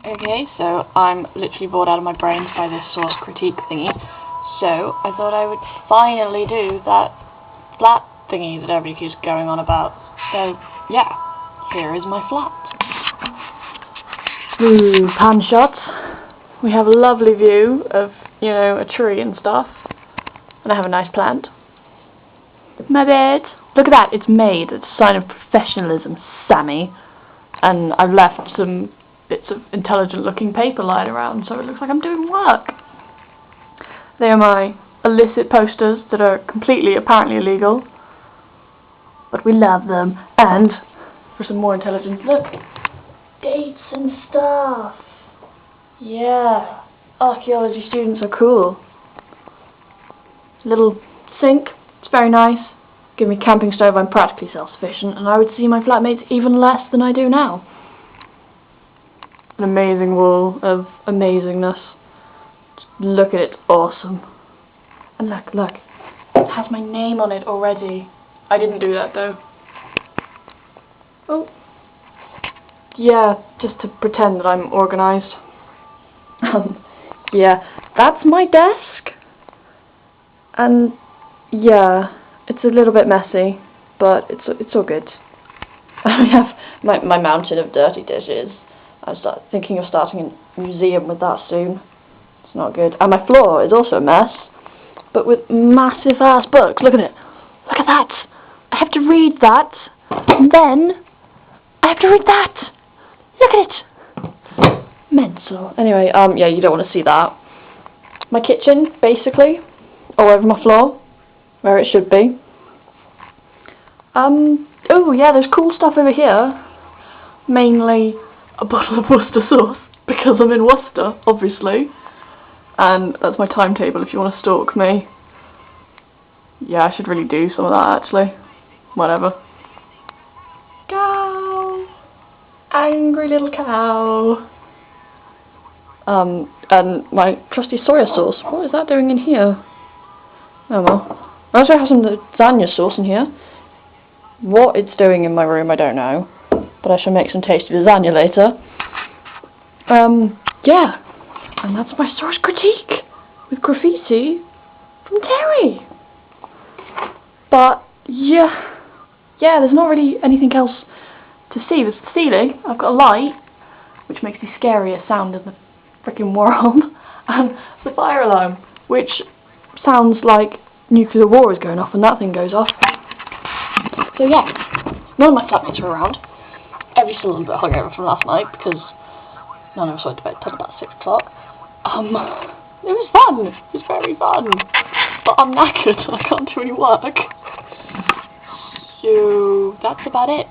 Okay, so I'm literally bored out of my brains by this source critique thingy, so I thought I would finally do that flat thingy that everybody keeps going on about. So, yeah, here is my flat. Ooh, pan shots. We have a lovely view of, you know, a tree and stuff, and I have a nice plant. My bed. Look at that, it's made. It's a sign of professionalism, Sammy. And I've left some bits of intelligent looking paper lying around, so it looks like I'm doing work. They are my illicit posters that are completely apparently illegal, but we love them. And for some more intelligence, look, dates and stuff. Yeah, archaeology students are cool. Little sink, it's very nice. Give me a camping stove, I'm practically self-sufficient, and I would see my flatmates even less than I do now. An amazing wall of amazingness. Just look at it, it's awesome. And look, look, it has my name on it already. I didn't do that though. Oh. Yeah, just to pretend that I'm organised. Yeah, that's my desk. And yeah, it's a little bit messy, but it's all good. I have my mountain of dirty dishes. I'm thinking of starting a museum with that soon. It's not good. And my floor is also a mess, but with massive ass books. Look at it. Look at that. I have to read that, and then I have to read that. Look at it. Mental. Anyway, yeah, you don't want to see that. My kitchen, basically, all over my floor, where it should be. Oh yeah, there's cool stuff over here. Mainly a bottle of Worcester sauce, because I'm in Worcester, obviously. And that's my timetable if you want to stalk me. Yeah, I should really do some of that, actually. Whatever. Cow! Angry little cow! And my trusty soya sauce. What is that doing in here? Oh well. I also have some lasagna sauce in here. What it's doing in my room, I don't know. But I shall make some tasty lasagna later. Yeah. And that's my source critique. With graffiti from Terry. But, yeah. Yeah, there's not really anything else to see. There's the ceiling. I've got a light, which makes the scariest sound in the freaking world. And the fire alarm, which sounds like nuclear war is going off when that thing goes off. So yeah, none of my flatmates were around. Every still a little bit hungover from last night because none of us went to bed till about 6 o'clock. It was fun. It was very fun. But I'm knackered and I can't do any work. So that's about it.